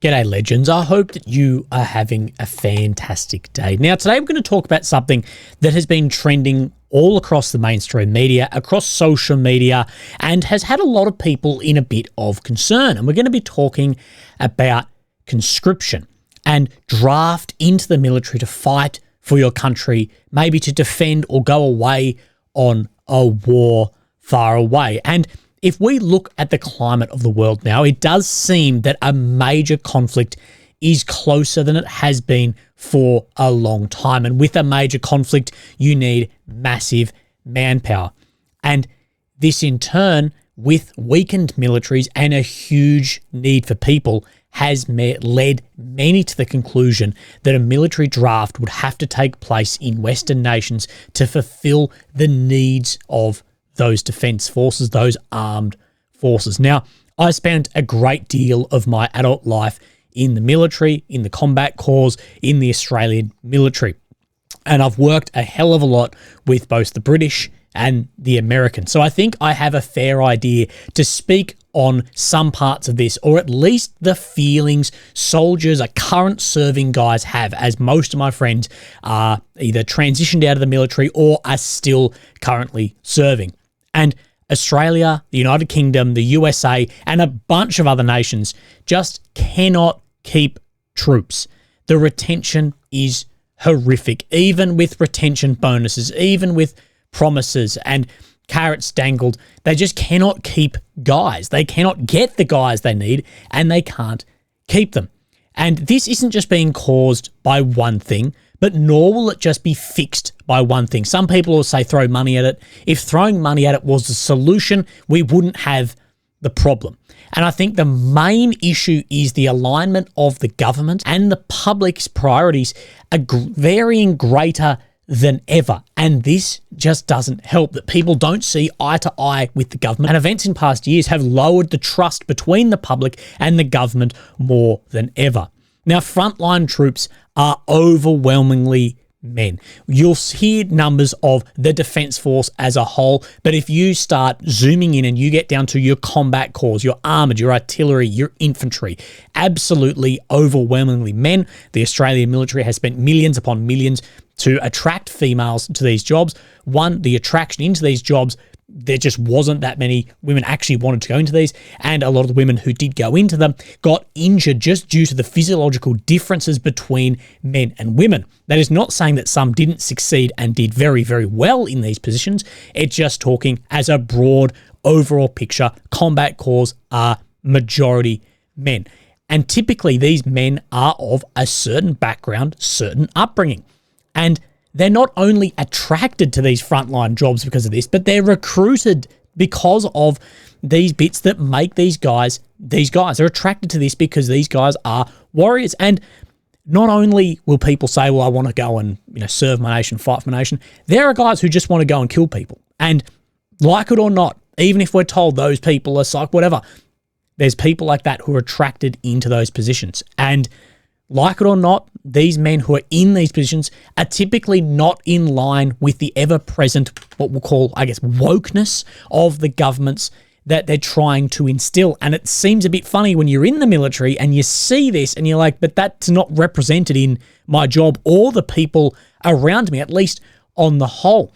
G'day legends, I hope that you are having a fantastic day. Now today we're going to talk about something that has been trending all across the mainstream media, across social media, and has had a lot of people in a bit of concern. And we're going to be talking about conscription and draft into the military to fight for your country, maybe to defend or go away on a war far away. And if we look at the climate of the world now, it does seem that a major conflict is closer than it has been for a long time. And with a major conflict, you need massive manpower. And this in turn, with weakened militaries and a huge need for people, has led many to the conclusion that a military draft would have to take place in Western nations to fulfill the needs of those defense forces, those armed forces. Now, I spent a great deal of my adult life in the military, in the combat corps, in the Australian military. And I've worked a hell of a lot with both the British and the American. So I think I have a fair idea to speak on some parts of this, or at least the feelings soldiers, current serving guys have, as most of my friends are either transitioned out of the military or are still currently serving. And Australia, the United Kingdom, the USA, and a bunch of other nations just cannot keep troops. The retention is horrific, even with retention bonuses, even with promises and carrots dangled. They just cannot keep guys. They cannot get the guys they need, and they can't keep them. And this isn't just being caused by one thing, but nor will it just be fixed by one thing. Some people will say throw money at it. If throwing money at it was the solution, we wouldn't have the problem. And I think the main issue is the alignment of the government and the public's priorities are varying greater than ever. And this just doesn't help, that people don't see eye to eye with the government. And events in past years have lowered the trust between the public and the government more than ever. Now, frontline troops are overwhelmingly men. You'll hear numbers of the defense force as a whole, but if you start zooming in and you get down to your combat corps, your armoured, your artillery, your infantry, absolutely overwhelmingly men. The Australian military has spent millions upon millions to attract females to these jobs. One, the attraction into these jobs, there just wasn't that many women actually wanted to go into these, and a lot of the women who did go into them got injured just due to the physiological differences between men and women. That is not saying that some didn't succeed and did very, very well in these positions. It's just talking as a broad overall picture. Combat corps are majority men. And typically these men are of a certain background, certain upbringing. And they're not only attracted to these frontline jobs because of this, but they're recruited because of these bits that make these guys. They're attracted to this because these guys are warriors. And not only will people say, well, I want to go and serve my nation, fight for my nation, there are guys who just want to go and kill people. And like it or not, even if we're told those people are psych, whatever, there's people like that who are attracted into those positions. And like it or not, these men who are in these positions are typically not in line with the ever-present, what we'll call, wokeness of the governments that they're trying to instill. And it seems a bit funny when you're in the military and you see this and you're like, but that's not represented in my job or the people around me, at least on the whole.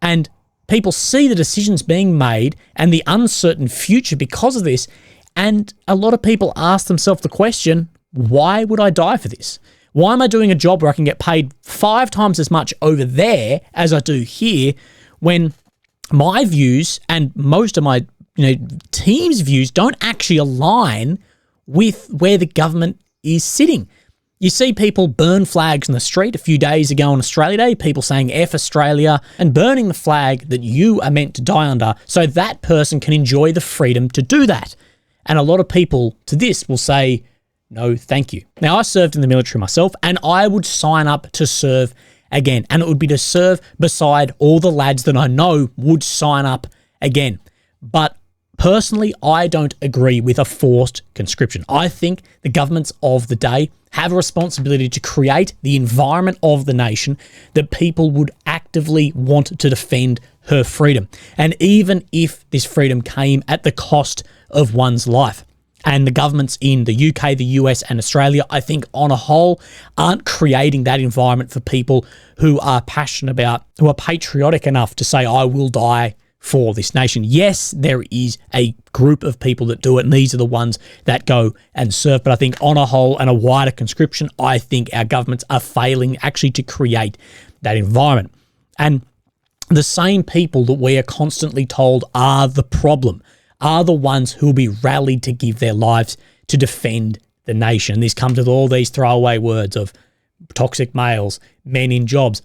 And people see the decisions being made and the uncertain future because of this. And a lot of people ask themselves the question, why would I die for this? Why am I doing a job where I can get paid 5 times as much over there as I do here, when my views and most of my team's views don't actually align with where the government is sitting? You see people burn flags in the street a few days ago on Australia Day, people saying F Australia and burning the flag that you are meant to die under so that person can enjoy the freedom to do that. And a lot of people to this will say, no, thank you. Now, I served in the military myself, and I would sign up to serve again. And it would be to serve beside all the lads that I know would sign up again. But personally, I don't agree with a forced conscription. I think the governments of the day have a responsibility to create the environment of the nation that people would actively want to defend her freedom. And even if this freedom came at the cost of one's life. And the governments in the UK, the US, and Australia, I think on a whole, aren't creating that environment for people who are passionate about, who are patriotic enough to say, I will die for this nation. Yes, there is a group of people that do it, and these are the ones that go and serve. But I think on a whole and a wider conscription, I think our governments are failing actually to create that environment. And the same people that we are constantly told are the problem are the ones who will be rallied to give their lives to defend the nation. This comes with all these throwaway words of toxic males, men in jobs.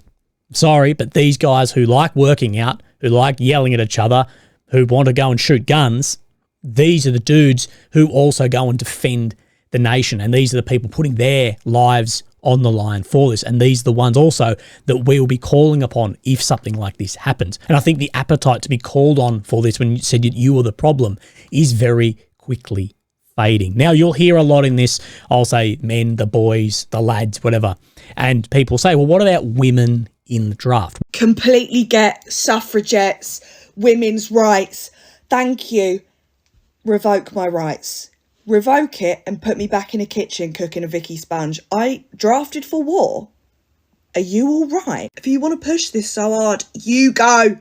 Sorry, but these guys who like working out, who like yelling at each other, who want to go and shoot guns, these are the dudes who also go and defend the nation. And these are the people putting their lives on the line for this. And these are the ones also that we will be calling upon if something like this happens. And I think the appetite to be called on for this when you said that you were the problem is very quickly fading. Now, you'll hear a lot in this. I'll say men, the boys, the lads, whatever. And people say, well, what about women in the draft? Completely get suffragettes, women's rights. Thank you. Revoke my rights. Revoke it and put me back in a kitchen cooking a Vicky sponge. I drafted for war. Are you all right? If you want to push this so hard, you go.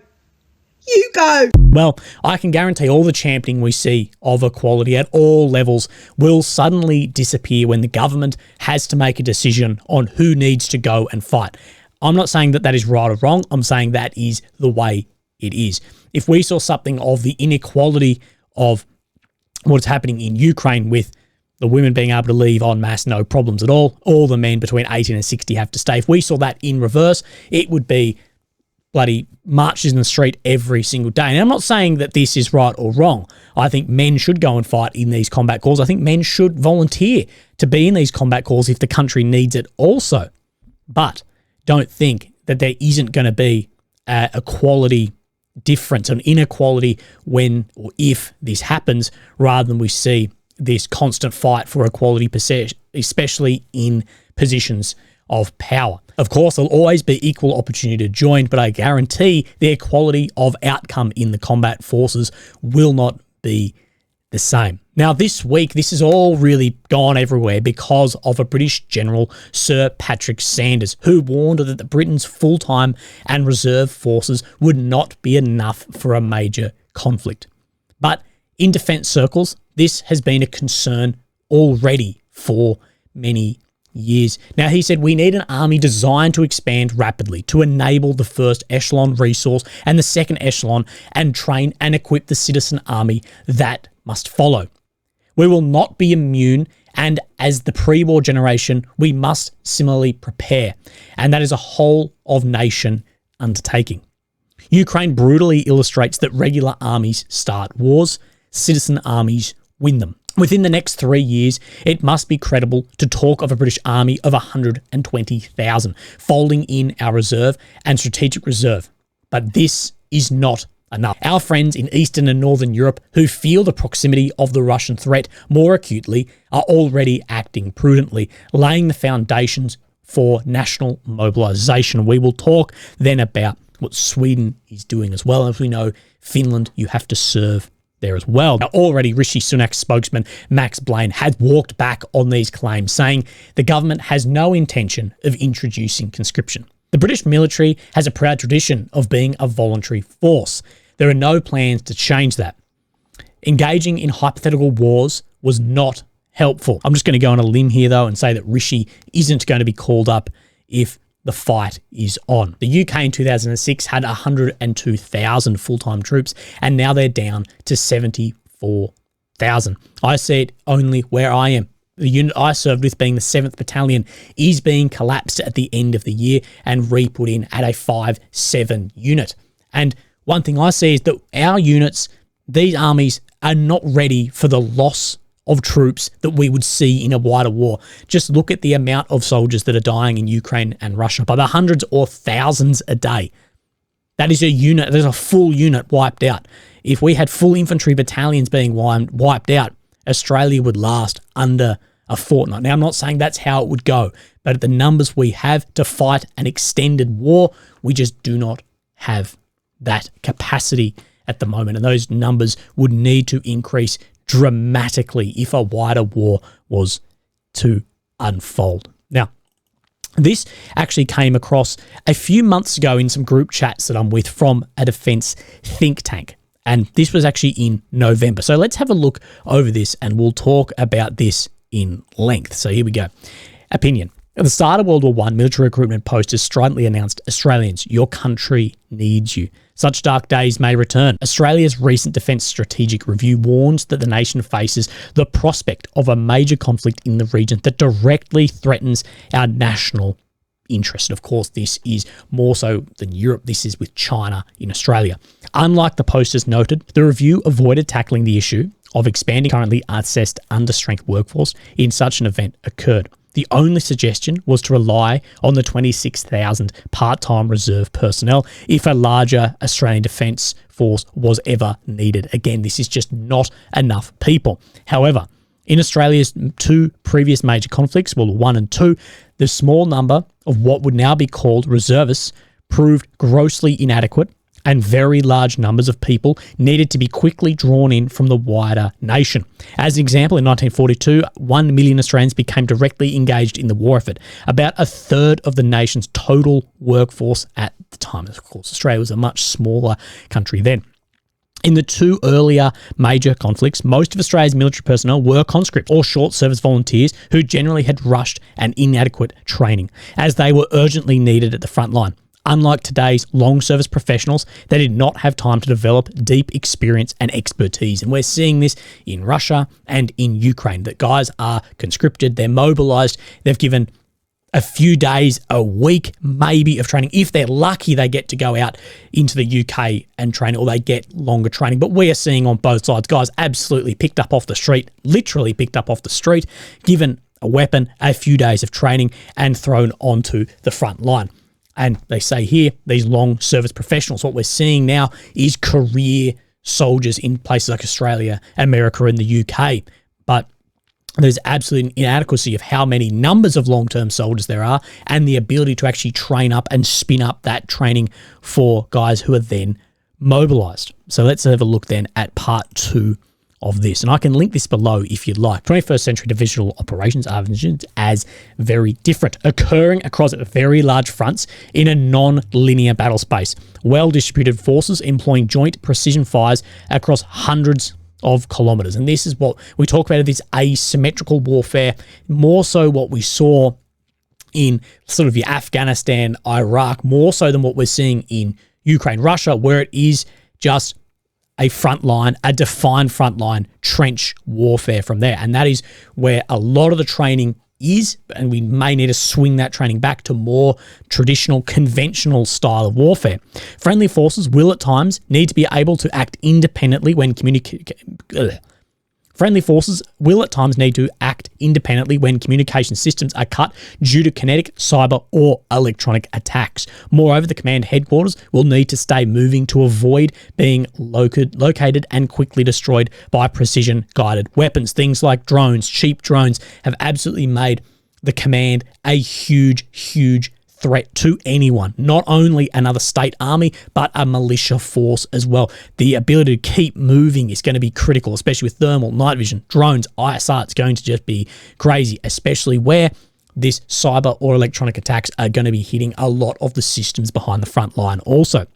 You go. Well, I can guarantee all the championing we see of equality at all levels will suddenly disappear when the government has to make a decision on who needs to go and fight. I'm not saying that that is right or wrong. I'm saying that is the way it is. If we saw something of the inequality of what's happening in Ukraine with the women being able to leave en masse, no problems at all the men between 18 and 60 have to stay. If we saw that in reverse, it would be bloody marches in the street every single day. And I'm not saying that this is right or wrong. I think men should go and fight in these combat calls. I think men should volunteer to be in these combat calls if the country needs it also. But don't think that there isn't going to be a quality difference, an inequality when or if this happens, rather than we see this constant fight for equality, especially in positions of power. Of course, there'll always be equal opportunity to join, but I guarantee the equality of outcome in the combat forces will not be the same. Now, this week, this has all really gone everywhere because of a British General, Sir Patrick Saunders, who warned that the Britain's full-time and reserve forces would not be enough for a major conflict. But in defence circles, this has been a concern already for many years. Now, he said, we need an army designed to expand rapidly, to enable the first echelon resource and the second echelon, and train and equip the citizen army that must follow. We will not be immune, and as the pre-war generation, we must similarly prepare, and that is a whole of nation undertaking. Ukraine brutally illustrates that regular armies start wars, citizen armies win them. Within the next 3 years, it must be credible to talk of a British army of 120,000, folding in our reserve and strategic reserve. But this is not enough. Our friends in Eastern and Northern Europe who feel the proximity of the Russian threat more acutely are already acting prudently, laying the foundations for national mobilization. We will talk then about what Sweden is doing as well. As we know, Finland, you have to serve there as well. Now, already Rishi Sunak's spokesman, Max Blaine, had walked back on these claims, saying the government has no intention of introducing conscription. The British military has a proud tradition of being a voluntary force. There are no plans to change that. Engaging in hypothetical wars was not helpful. I'm just going to go on a limb here, though, and say that Rishi isn't going to be called up if the fight is on. The UK in 2006 had 102,000 full-time troops, and now they're down to 74,000. I see it only where I am. The unit I served with, being the 7th Battalion, is being collapsed at the end of the year and re-put in at a 5-7 unit. And one thing I see is that our units, these armies, are not ready for the loss of troops that we would see in a wider war. Just look at the amount of soldiers that are dying in Ukraine and Russia by the hundreds or thousands a day. That is a unit, there's a full unit wiped out. If we had full infantry battalions being wiped out, Australia would last under a fortnight. Now, I'm not saying that's how it would go, but at the numbers we have to fight an extended war, we just do not have that capacity at the moment. And those numbers would need to increase dramatically if a wider war was to unfold. Now, this actually came across a few months ago in some group chats that I'm with from a defense think tank. And this was actually in November. So let's have a look over this and we'll talk about this in length. So here we go. Opinion. At the start of World War I, military recruitment posters stridently announced, Australians, your country needs you. Such dark days may return. Australia's recent Defence Strategic Review warns that the nation faces the prospect of a major conflict in the region that directly threatens our national interest. Of course, this is more so than Europe. This is with China in Australia. Unlike the posters noted, the review avoided tackling the issue of expanding currently assessed understrength workforce in such an event occurred. The only suggestion was to rely on the 26,000 part-time reserve personnel if a larger Australian Defence Force was ever needed. Again, this is just not enough people. However, in Australia's two previous major conflicts, World War I and II, the small number of what would now be called reservists proved grossly inadequate, and very large numbers of people needed to be quickly drawn in from the wider nation. As an example, in 1942, 1 million Australians became directly engaged in the war effort, about a third of the nation's total workforce at the time. Of course, Australia was a much smaller country then. In the two earlier major conflicts, most of Australia's military personnel were conscripts or short service volunteers who generally had rushed and inadequate training, as they were urgently needed at the front line. Unlike today's long service professionals, they did not have time to develop deep experience and expertise. And we're seeing this in Russia and in Ukraine, that guys are conscripted, they're mobilized, they've given a few days, a week maybe of training. If they're lucky, they get to go out into the UK and train, or they get longer training. But we are seeing on both sides, guys absolutely picked up off the street, literally picked up off the street, given a weapon, a few days of training, and thrown onto the front line. And they say here, these long service professionals, what we're seeing now is career soldiers in places like Australia, America, and the UK. But there's absolute inadequacy of how many numbers of long-term soldiers there are, and the ability to actually train up and spin up that training for guys who are then mobilized. So let's have a look then at part 2 of this. And I can link this below if you'd like. 21st century divisional operations are envisioned as very different, occurring across very large fronts in a non-linear battle space. Well-distributed forces employing joint precision fires across hundreds of kilometers. And this is what we talk about, this asymmetrical warfare, more so what we saw in sort of your Afghanistan, Iraq, more so than what we're seeing in Ukraine, Russia, where it is just a front line, a defined front line, trench warfare from there. And that is where a lot of the training is, and we may need to swing that training back to more traditional, conventional style of warfare. Friendly forces will at times need to be able to act independently when Friendly forces will at times need to act independently when communication systems are cut due to kinetic, cyber, or electronic attacks. Moreover, the command headquarters will need to stay moving to avoid being located and quickly destroyed by precision-guided weapons. Things like drones, cheap drones, have absolutely made the command a huge, huge threat to anyone, not only another state army, but a militia force as well. The ability to keep moving is going to be critical, especially with thermal, night vision, drones, ISR. It's going to just be crazy, especially where this cyber or electronic attacks are going to be hitting a lot of the systems behind the front line also.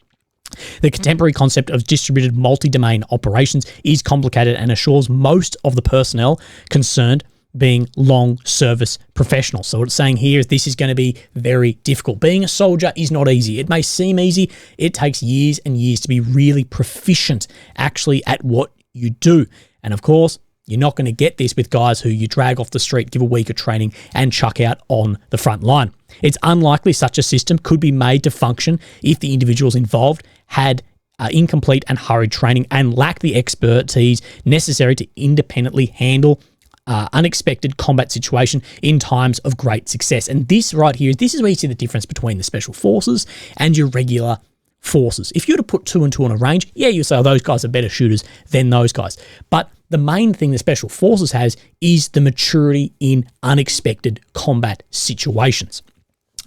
The contemporary concept of distributed multi-domain operations is complicated and assures most of the personnel concerned being long service professionals. So what it's saying here is this is going to be very difficult. Being a soldier is not easy. It may seem easy. It takes years and years to be really proficient actually at what you do. And of course, you're not going to get this with guys who you drag off the street, give a week of training, and chuck out on the front line. It's unlikely such a system could be made to function if the individuals involved had incomplete and hurried training and lacked the expertise necessary to independently handle unexpected combat situation in times of great success. And this right here, this is where you see the difference between the special forces and your regular forces. If you were to put 2 and 2 on a range, yeah, you say, oh, those guys are better shooters than those guys. But the main thing the special forces has is the maturity in unexpected combat situations.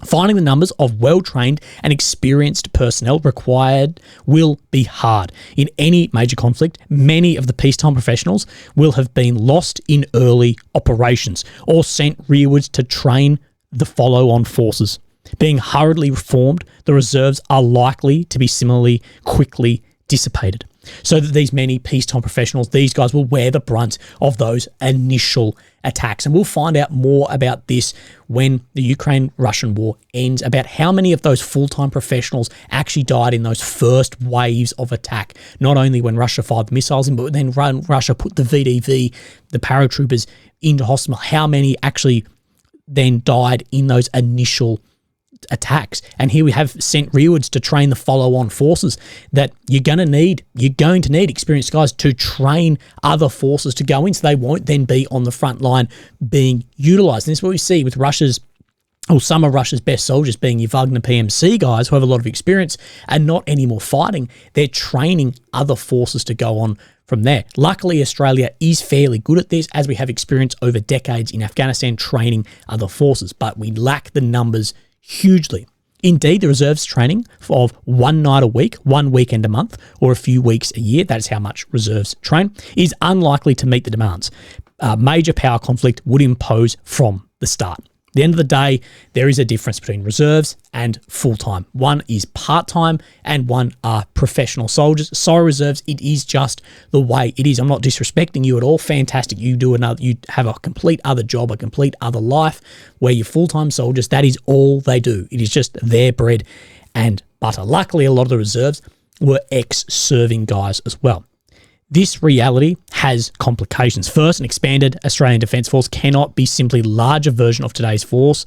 Finding the numbers of well-trained and experienced personnel required will be hard. In any major conflict, many of the peacetime professionals will have been lost in early operations or sent rearwards to train the follow-on forces. Being hurriedly reformed, the reserves are likely to be similarly quickly dissipated. So that these many peacetime professionals, these guys will wear the brunt of those initial attacks. And we'll find out more about this when the Ukraine-Russian war ends, about how many of those full-time professionals actually died in those first waves of attack. Not only when Russia fired the missiles in, but then Russia put the VDV, the paratroopers, into hospital. How many actually then died in those initial attacks? And here we have sent rearwards to train the follow-on forces that you're going to need experienced guys to train other forces to go in, so they won't then be on the front line being utilized. And this is what we see with some of Russia's best soldiers being your Wagner PMC guys who have a lot of experience and not anymore fighting. They're training other forces to go on from there. Luckily, Australia is fairly good at this, as we have experience over decades in Afghanistan training other forces, but we lack the numbers hugely. Indeed, the reserves training of one night a week, 1 weekend a month, or a few weeks a year, that is how much reserves train, is unlikely to meet the demands a major power conflict would impose from the start. At the end of the day, there is a difference between reserves and full-time. One is part-time and one are professional soldiers. Sorry, reserves, it is just the way it is. I'm not disrespecting you at all. Fantastic. You have a complete other job, a complete other life, where you're full-time soldiers. That is all they do. It is just their bread and butter. Luckily, a lot of the reserves were ex-serving guys as well. This reality has complications. First, an expanded Australian Defence Force cannot be simply a larger version of today's force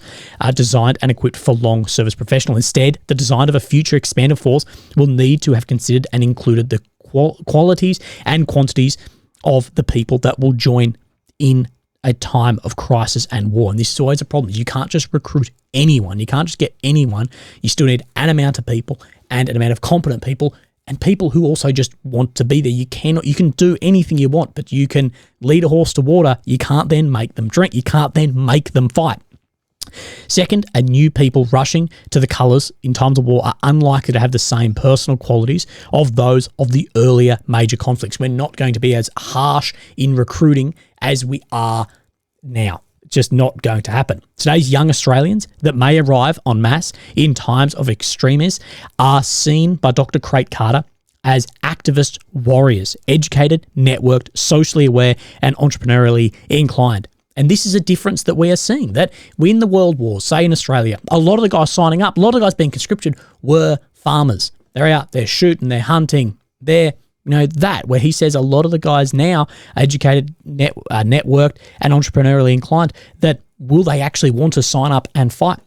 designed and equipped for long service professional. Instead, the design of a future expanded force will need to have considered and included the qualities and quantities of the people that will join in a time of crisis and war. And this is always a problem. You can't just recruit anyone. You can't just get anyone. You still need an amount of people and an amount of competent people, and people who also just want to be there. You can do anything you want, but you can lead a horse to water. You can't then make them drink. You can't then make them fight. Second, a new people rushing to the colours in times of war are unlikely to have the same personal qualities of those of the earlier major conflicts. We're not going to be as harsh in recruiting as we are now. Just not going to happen. Today's young Australians that may arrive en masse in times of extremis are seen by Dr. Craig Carter as activist warriors, educated, networked, socially aware, and entrepreneurially inclined. And this is a difference that we are seeing, that we in the world wars, say in Australia, a lot of the guys signing up, a lot of the guys being conscripted were farmers. They're out, they're shooting, they're hunting, they're where he says a lot of the guys now are educated, networked, and entrepreneurially inclined, that will they actually want to sign up and fight?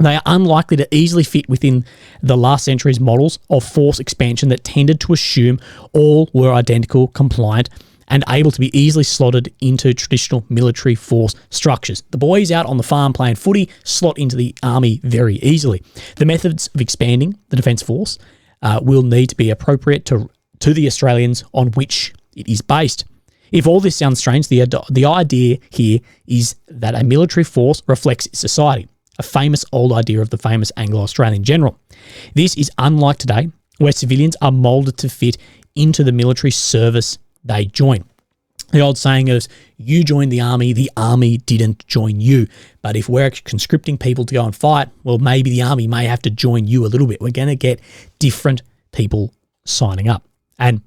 They are unlikely to easily fit within the last century's models of force expansion that tended to assume all were identical, compliant, and able to be easily slotted into traditional military force structures. The boys out on the farm playing footy slot into the army very easily. The methods of expanding the Defence Force will need to be appropriate to the Australians on which it is based. If all this sounds strange, the idea here is that a military force reflects society, a famous old idea of the famous Anglo-Australian general. This is unlike today, where civilians are moulded to fit into the military service they join. The old saying is, you joined the army didn't join you. But if we're conscripting people to go and fight, well, maybe the army may have to join you a little bit. We're going to get different people signing up. And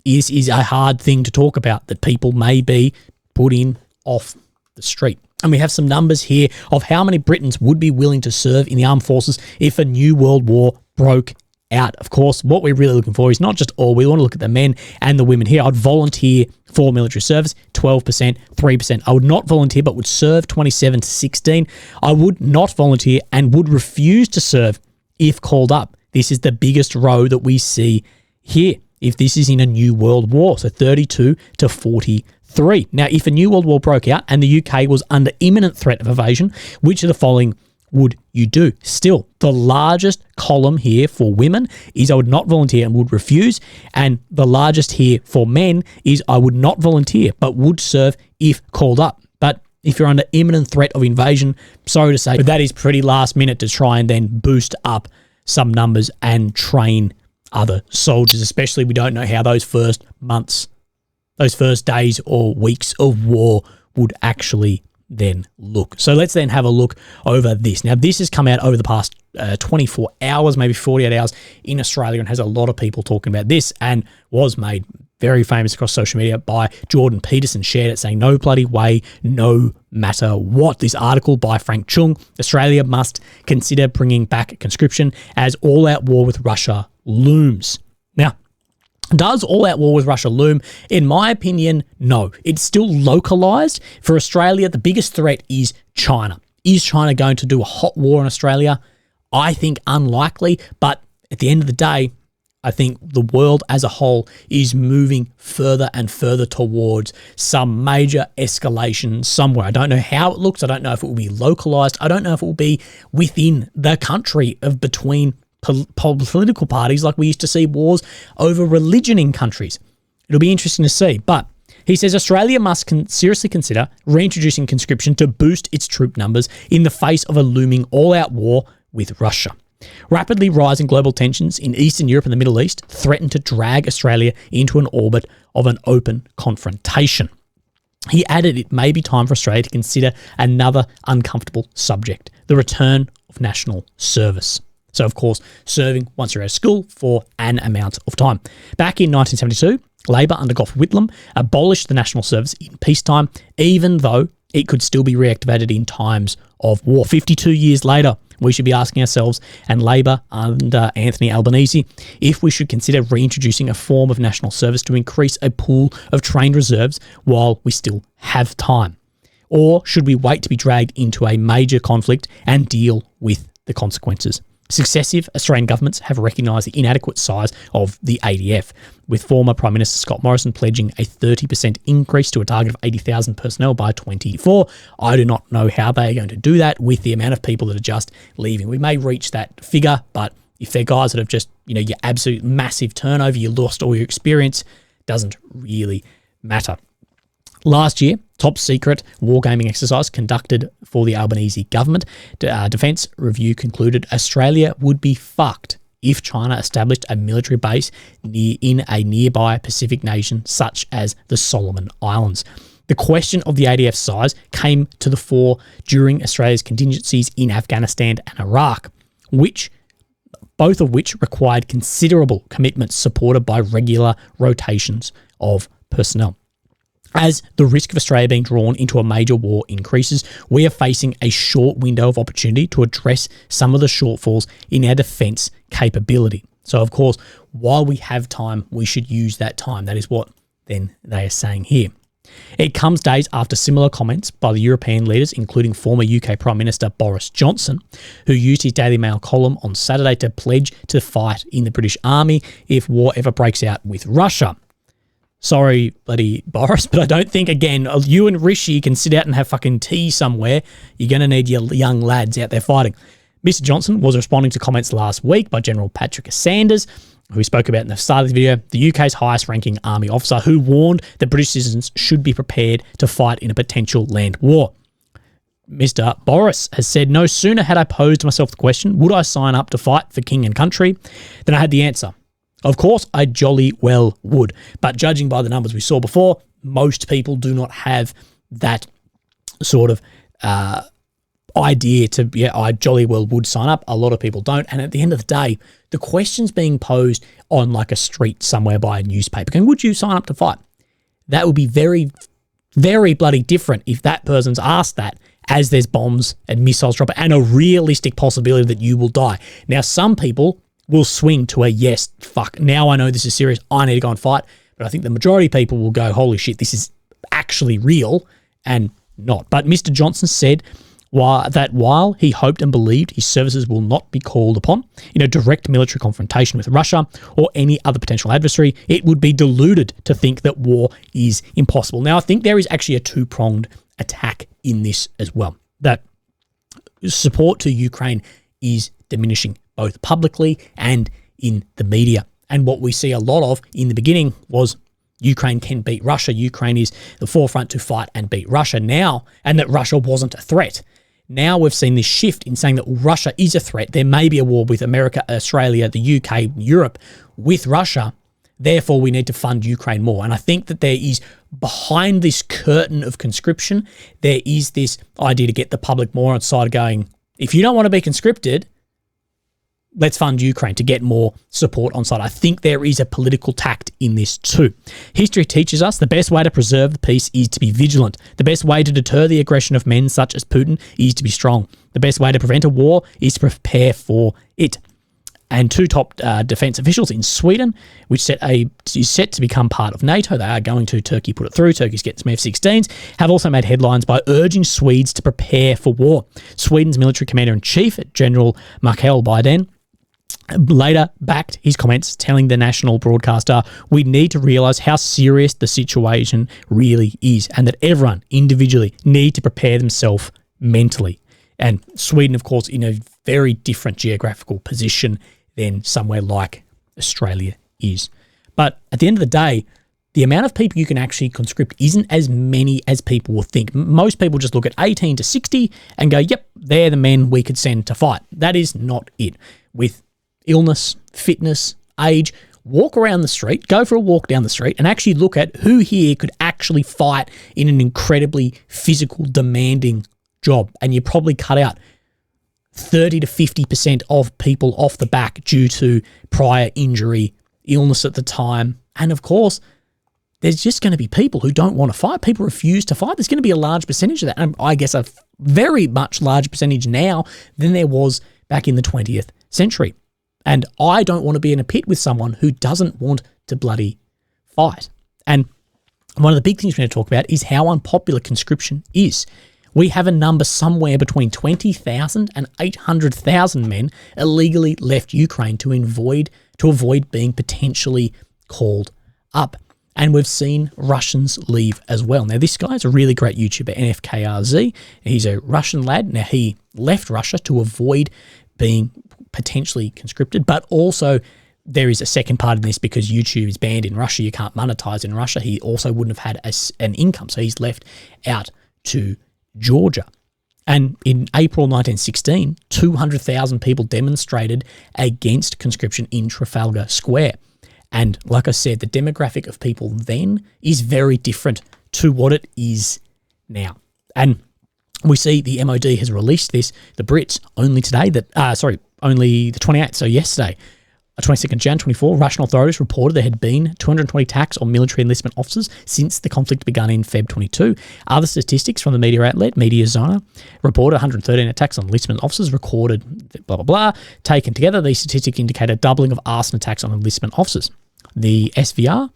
this is a hard thing to talk about, that people may be put in off the street. And we have some numbers here of how many Britons would be willing to serve in the armed forces if a new world war broke out. Of course, what we're really looking for is not just all. We want to look at the men and the women here. I'd volunteer for military service, 12%, 3%. I would not volunteer but would serve, 27 to 16. I would not volunteer and would refuse to serve if called up. This is the biggest row that we see here, if this is in a new world war, so 32 to 43. Now, if a new world war broke out and the UK was under imminent threat of invasion, which of the following would you do? Still, the largest column here for women is I would not volunteer and would refuse, and the largest here for men is I would not volunteer but would serve if called up. But if you're under imminent threat of invasion, sorry to say, but that is pretty last minute to try and then boost up some numbers and train other soldiers, especially we don't know how those first months, those first days or weeks of war would actually then look. So let's then have a look over this. Now, this has come out over the past 24 hours, maybe 48 hours in Australia, and has a lot of people talking about this, and was made very famous across social media by Jordan Peterson, shared it saying, no bloody way, no matter what. This article by Frank Chung, Australia must consider bringing back conscription as all-out war with Russia looms. Now, does all-out war with Russia loom? In my opinion, no. It's still localized. For Australia, the biggest threat is China. Is China going to do a hot war in Australia? I think unlikely, but at the end of the day, I think the world as a whole is moving further and further towards some major escalation somewhere. I don't know how it looks. I don't know if it will be localized. I don't know if it will be within the country of between political parties like we used to see wars over religion in countries. It'll be interesting to see. But he says Australia must seriously consider reintroducing conscription to boost its troop numbers in the face of a looming all-out war with Russia. Rapidly rising global tensions in Eastern Europe and the Middle East threaten to drag Australia into an orbit of an open confrontation. He added it may be time for Australia to consider another uncomfortable subject, the return of national service. So, of course, serving once you're out of school for an amount of time. Back in 1972, Labor under Gough Whitlam abolished the national service in peacetime, even though it could still be reactivated in times of war. 52 years later, we should be asking ourselves, and Labor under Anthony Albanese, if we should consider reintroducing a form of national service to increase a pool of trained reserves while we still have time. Or should we wait to be dragged into a major conflict and deal with the consequences? Successive Australian governments have recognised the inadequate size of the ADF, with former Prime Minister Scott Morrison pledging a 30% increase to a target of 80,000 personnel by 2024. I do not know how they are going to do that with the amount of people that are just leaving. We may reach that figure, but if they're guys that have just, your absolute massive turnover, you lost all your experience, doesn't really matter. Last year, top secret wargaming exercise conducted for the Albanese government, Defence Review concluded Australia would be fucked if China established a military base in a nearby Pacific nation such as the Solomon Islands. The question of the ADF size came to the fore during Australia's contingencies in Afghanistan and Iraq, both of which required considerable commitments supported by regular rotations of personnel. As the risk of Australia being drawn into a major war increases, we are facing a short window of opportunity to address some of the shortfalls in our defence capability. So, of course, while we have time, we should use that time. That is what then they are saying here. It comes days after similar comments by the European leaders, including former UK Prime Minister Boris Johnson, who used his Daily Mail column on Saturday to pledge to fight in the British Army if war ever breaks out with Russia. Sorry, bloody Boris, but I don't think, again, you and Rishi can sit out and have fucking tea somewhere. You're going to need your young lads out there fighting. Mr. Johnson was responding to comments last week by General Patrick Saunders, who we spoke about in the start of the video, the UK's highest-ranking army officer, who warned that British citizens should be prepared to fight in a potential land war. Mr. Boris has said, no sooner had I posed myself the question, would I sign up to fight for king and country, than I had the answer. Of course, I jolly well would. But judging by the numbers we saw before, most people do not have that sort of idea to, I jolly well would sign up. A lot of people don't. And at the end of the day, the question's being posed on like a street somewhere by a newspaper. Going, would you sign up to fight? That would be very, very bloody different if that person's asked that as there's bombs and missiles dropping and a realistic possibility that you will die. Now, some people will swing to a yes, fuck, now I know this is serious, I need to go and fight. But I think the majority of people will go, holy shit, this is actually real, and not. But Mr. Johnson said that while he hoped and believed his services will not be called upon in a direct military confrontation with Russia or any other potential adversary, it would be deluded to think that war is impossible. Now, I think there is actually a two-pronged attack in this as well, that support to Ukraine is diminishing both publicly and in the media. And what we see a lot of in the beginning was Ukraine can beat Russia. Ukraine is the forefront to fight and beat Russia now, and that Russia wasn't a threat. Now we've seen this shift in saying that Russia is a threat. There may be a war with America, Australia, the UK, Europe with Russia. Therefore, we need to fund Ukraine more. And I think that there is, behind this curtain of conscription, there is this idea to get the public more on side going, if you don't want to be conscripted, let's fund Ukraine to get more support on side. I think there is a political tact in this too. History teaches us the best way to preserve the peace is to be vigilant. The best way to deter the aggression of men such as Putin is to be strong. The best way to prevent a war is to prepare for it. And two top defence officials in Sweden, which is set to become part of NATO, they are going to. Turkey put it through. Turkey's getting some F-16s, have also made headlines by urging Swedes to prepare for war. Sweden's military commander-in-chief, General Mikael Biden, later backed his comments, telling the national broadcaster, we need to realise how serious the situation really is and that everyone individually need to prepare themselves mentally. And Sweden, of course, in a very different geographical position than somewhere like Australia is. But at the end of the day, the amount of people you can actually conscript isn't as many as people will think. Most people just look at 18 to 60 and go, yep, they're the men we could send to fight. That is not it. With illness, fitness, age, walk around the street, go for a walk down the street and actually look at who here could actually fight in an incredibly physical, demanding job. And you probably cut out 30 to 50% of people off the back due to prior injury, illness at the time. And of course, there's just going to be people who don't want to fight. People refuse to fight. There's going to be a large percentage of that. And I guess a very much larger percentage now than there was back in the 20th century. And I don't want to be in a pit with someone who doesn't want to bloody fight. And one of the big things we're going to talk about is how unpopular conscription is. We have a number somewhere between 20,000 and 800,000 men illegally left Ukraine to avoid being potentially called up. And we've seen Russians leave as well. Now, this guy's a really great YouTuber, NFKRZ. He's a Russian lad. Now, he left Russia to avoid being potentially conscripted, but also there is a second part in this because YouTube is banned in Russia. You can't monetize in Russia. He also wouldn't have had an income, so he's left out to Georgia. And in April 1916, 200,000 people demonstrated against conscription in Trafalgar Square. And like I said, the demographic of people then is very different to what it is now. And we see the MOD has released this, the Brits, only today, only the 28th, so yesterday, 22nd Jan 24, Russian authorities reported there had been 220 attacks on military enlistment officers since the conflict began in Feb 22. Other statistics from the media outlet, Mediazona, reported 113 attacks on enlistment officers recorded, blah, blah, blah. Taken together, these statistics indicate a doubling of arson attacks on enlistment officers. The SVR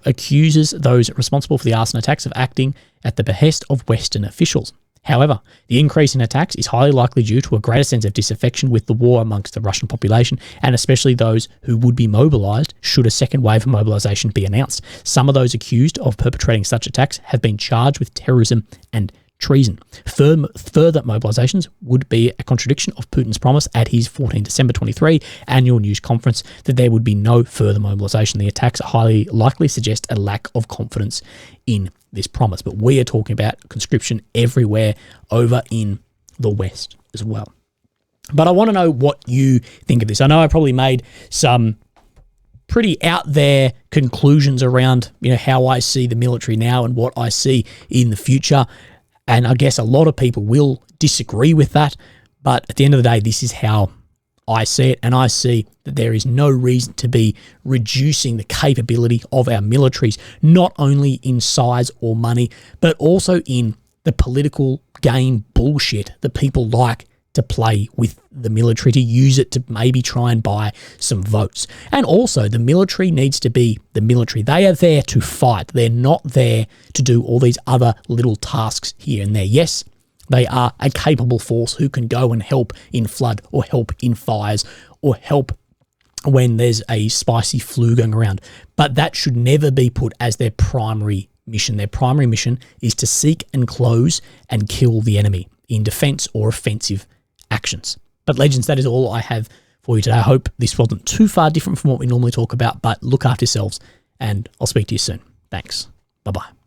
accuses those responsible for the arson attacks of acting at the behest of Western officials. However, the increase in attacks is highly likely due to a greater sense of disaffection with the war amongst the Russian population, and especially those who would be mobilised should a second wave of mobilisation be announced. Some of those accused of perpetrating such attacks have been charged with terrorism and treason. Further mobilisations would be a contradiction of Putin's promise at his 14 December 23 annual news conference that there would be no further mobilisation. The attacks highly likely suggest a lack of confidence in this promise. But we are talking about conscription everywhere over in the West as well. But I want to know what you think of this. I know I probably made some pretty out there conclusions around, how I see the military now and what I see in the future. And I guess a lot of people will disagree with that. But at the end of the day, this is how I see it. And I see that there is no reason to be reducing the capability of our militaries, not only in size or money, but also in the political game bullshit that people like to play with the military, to use it to maybe try and buy some votes. And also, the military needs to be the military. They are there to fight. They're not there to do all these other little tasks here and there. Yes, they are a capable force who can go and help in flood or help in fires or help when there's a spicy flu going around. But that should never be put as their primary mission. Their primary mission is to seek and close and kill the enemy in defense or offensive actions. But legends, that is all I have for you today. I hope this wasn't too far different from what we normally talk about, but look after yourselves and I'll speak to you soon. Thanks. Bye-bye.